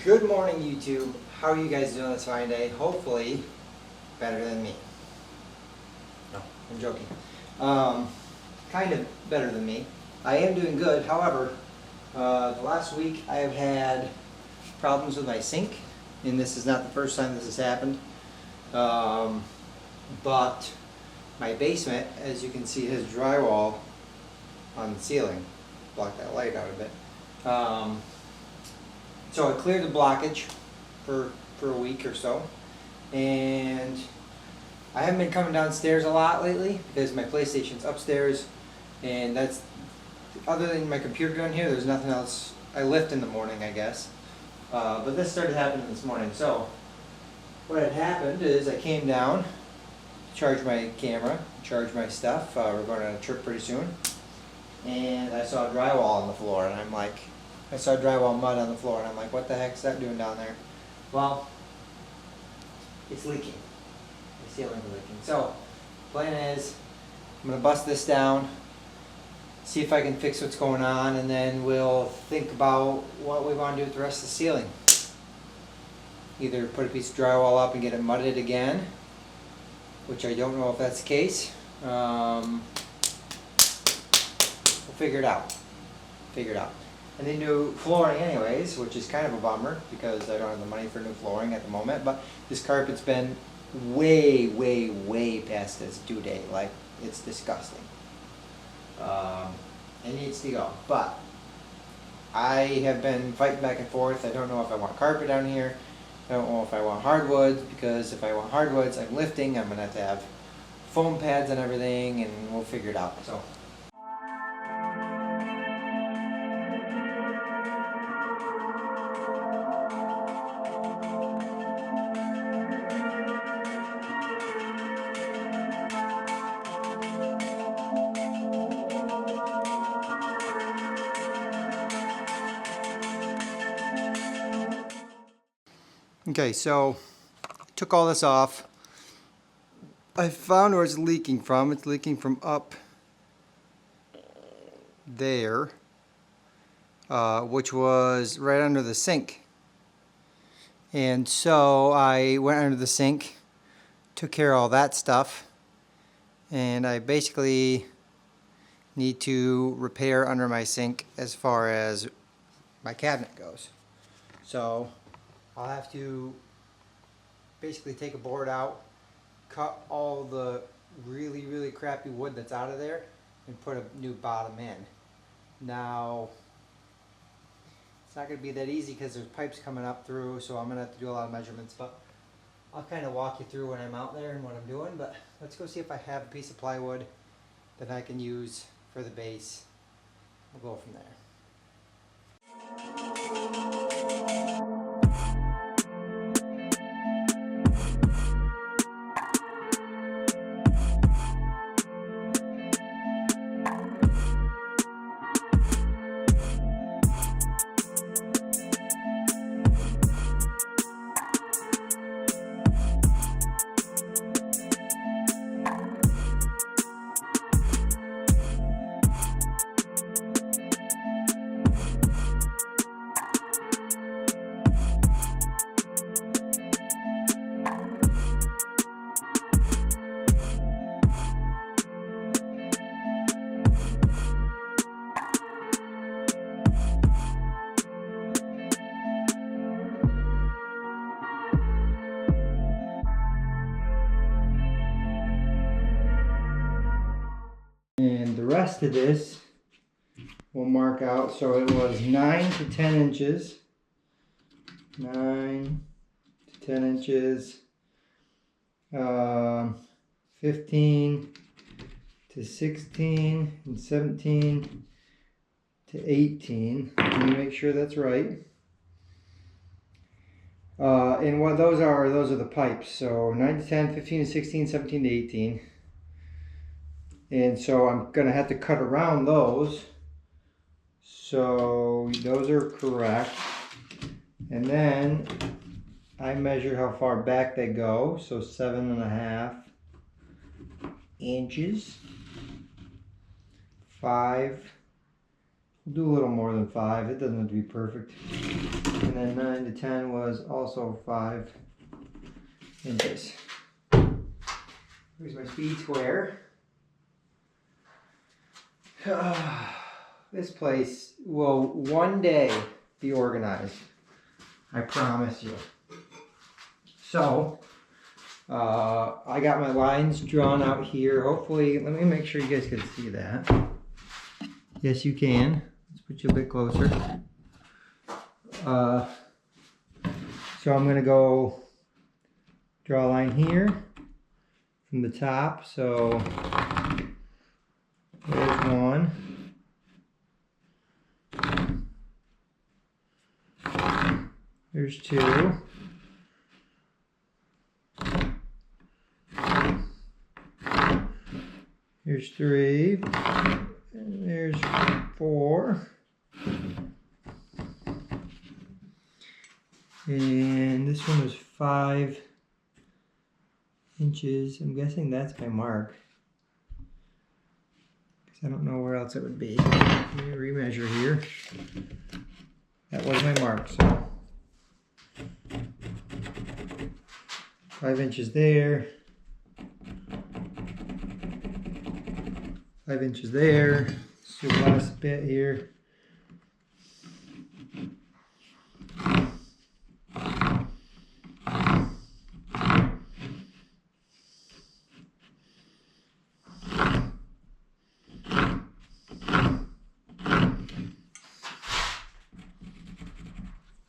Good morning, YouTube. How are you guys doing this fine day? Hopefully better than me. No, I'm joking. Kind of better than me. I am doing good. However, the last week I have had problems with my sink, and this is not the first time this has happened. But my basement, as you can see, has drywall on the ceiling. Block that light out a bit. So I cleared the blockage for a week or so, and I haven't been coming downstairs a lot lately because my PlayStation's upstairs, and that's, other than my computer down here, there's nothing else. I lift in the morning, I guess, but this started happening this morning. So what had happened is I came down, charged my camera, charged my stuff. We're going on a trip pretty soon, and I saw drywall on the floor, and I'm like, I saw drywall mud on the floor, and I'm like, what the heck's that doing down there? Well, it's leaking. The ceiling's leaking. So, plan is, I'm going to bust this down, see if I can fix what's going on, and then we'll think about what we want to do with the rest of the ceiling. Either put a piece of drywall up and get it mudded again, which I don't know if that's the case. We'll figure it out. And they do flooring anyways, which is kind of a bummer because I don't have the money for new flooring at the moment. But this carpet's been way past its due date. Like, it's disgusting. It needs to go. But I have been fighting back and forth. I don't know if I want carpet down here. I don't know if I want hardwoods, because if I want hardwoods, I'm lifting. I'm gonna have to have foam pads and everything, and we'll figure it out. So. Okay, so I took all this off. I found where it's leaking from. It's leaking from up there, which was right under the sink. And so I went under the sink, took care of all that stuff, and I basically need to repair under my sink as far as my cabinet goes. So I'll have to basically take a board out, cut all the really crappy wood that's out of there, and put a new bottom in. Now, it's not going to be that easy because there's pipes coming up through, so I'm going to have to do a lot of measurements, but I'll kind of walk you through when I'm out there and what I'm doing. But let's go see if I have a piece of plywood that I can use for the base. We'll go from there. And the rest of this we'll mark out. So it was 9 to 10 inches. 9 to 10 inches. 15 to 16 and 17 to 18. Let me make sure that's right. And what those are the pipes. So 9 to 10, 15 to 16, 17 to 18. And so I'm going to have to cut around those. So those are correct. And then I measure how far back they go. So 7.5 inches. 5. We'll do a little more than 5. It doesn't have to be perfect. And then 9 to 10 was also 5 inches. Here's my speed square. This place will one day be organized. I promise you. So, I got my lines drawn out here. Hopefully, let me make sure you guys can see that. Yes, you can. Let's put you a bit closer. So I'm gonna go draw a line here from the top. So there's one. There's 2. Here's 3. And there's 4. And this one was 5 inches. I'm guessing that's my mark, because I don't know where else it would be. Let me remeasure here. That was my mark, so 5 inches there. 5 inches there. Let's do the last bit here.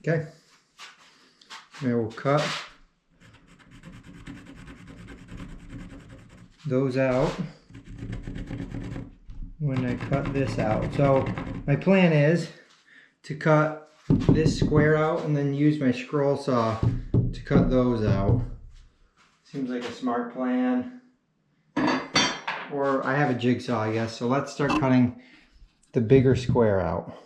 Okay, now we'll cut those out when I cut this out. So my plan is to cut this square out and then use my scroll saw to cut those out. Seems like a smart plan. Or I have a jigsaw, I guess. So let's start cutting the bigger square out.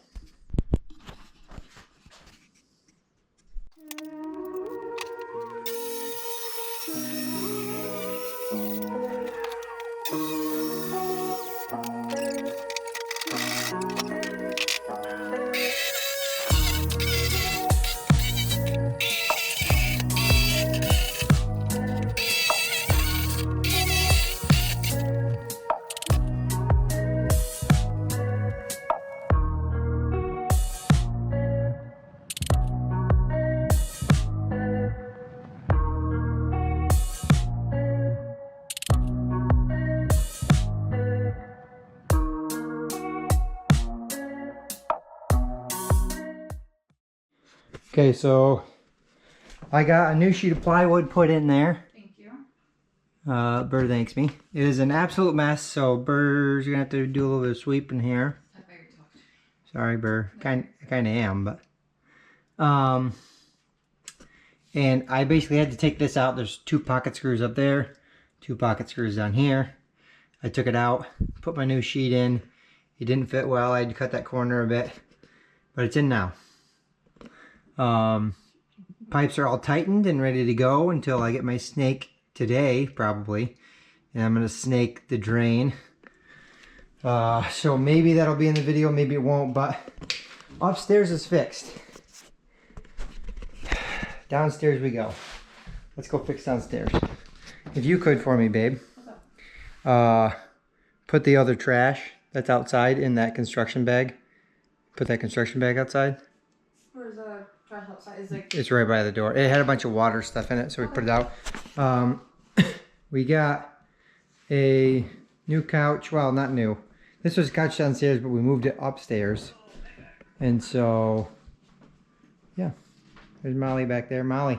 Okay, so I got a new sheet of plywood put in there. Thank you. Burr thanks me. It is an absolute mess, so Burr's gonna have to do a little bit of sweeping here. Sorry, Burr. I kind of am, but and I basically had to take this out. There's 2 pocket screws up there, 2 pocket screws down here. I took it out, put my new sheet in. It didn't fit well. I had to cut that corner a bit, but it's in now. Pipes are all tightened and ready to go until I get my snake today, probably. And I'm going to snake the drain. So maybe that'll be in the video, maybe it won't, but upstairs is fixed. Downstairs we go. Let's go fix downstairs. If you could for me, babe. Put the other trash that's outside in that construction bag. Put that construction bag outside. Where's the trash outside? It's right by the door. It had a bunch of water stuff in it, so we put it out. We got a new couch. Well, not new. This was a couch downstairs, but we moved it upstairs. And so, yeah. There's Molly back there. Molly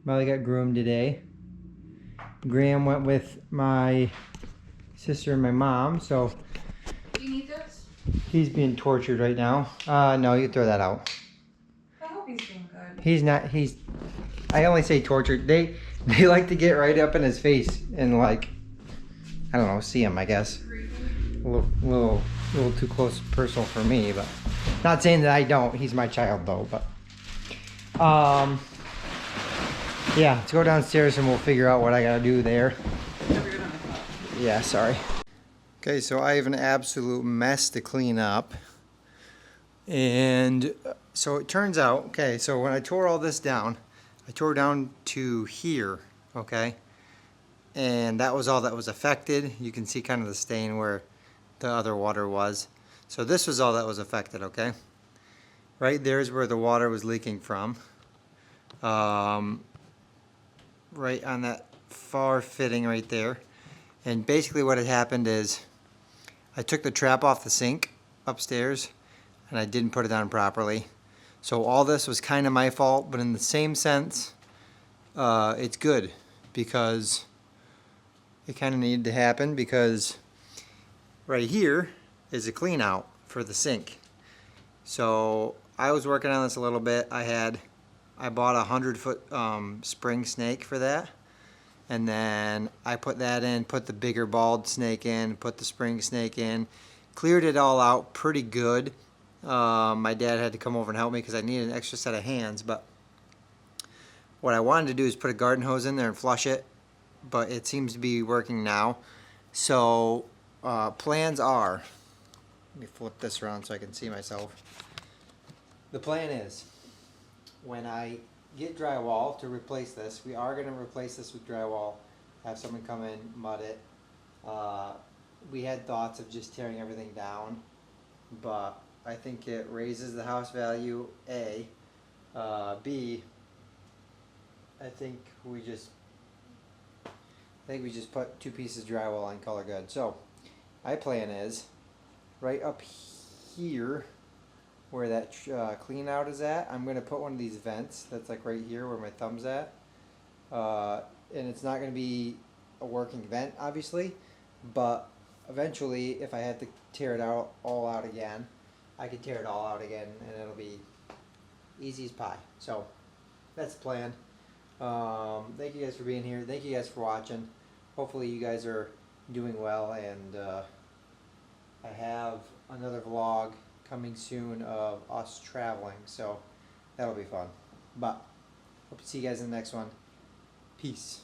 got groomed today. Graham went with my sister and my mom, so. Do you need this? He's being tortured right now. No, you can throw that out. I hope he's doing good. He's not, I only say tortured. They like to get right up in his face and like, I don't know, see him, I guess. A little too close personal for me, but not saying that I don't. He's my child though, but. Yeah, let's go downstairs and we'll figure out what I gotta do there. Yeah, sorry. Okay, so I have an absolute mess to clean up. And So it turns out, okay, so when I tore all this down, I tore down to here, okay? And that was all that was affected. You can see kind of the stain where the other water was. So this was all that was affected, okay? Right there is where the water was leaking from. Right on that far fitting right there. And basically what had happened is I took the trap off the sink upstairs and I didn't put it on properly. So all this was kind of my fault, but in the same sense, it's good because it kind of needed to happen, because right here is a clean out for the sink. So I was working on this a little bit. I bought a 100-foot spring snake for that. And then I put that in, put the bigger bald snake in, put the spring snake in, cleared it all out pretty good. My dad had to come over and help me because I needed an extra set of hands. But what I wanted to do is put a garden hose in there and flush it, but it seems to be working now. So plans are, let me flip this around so I can see myself. The plan is, when I get drywall to replace this, we are going to replace this with drywall, have someone come in, mud it. We had thoughts of just tearing everything down, but I think it raises the house value, A. B, I think we just put 2 pieces of drywall on color good. So my plan is right up here where that clean out is at, I'm going to put one of these vents that's like right here where my thumb's at. And it's not going to be a working vent, obviously, but eventually if I had to tear it all out again, I could tear it all out again and it'll be easy as pie. So that's the plan. Thank you guys for being here. Thank you guys for watching. Hopefully you guys are doing well, and I have another vlog coming soon of us traveling, so that'll be fun. But hope to see you guys in the next one. Peace.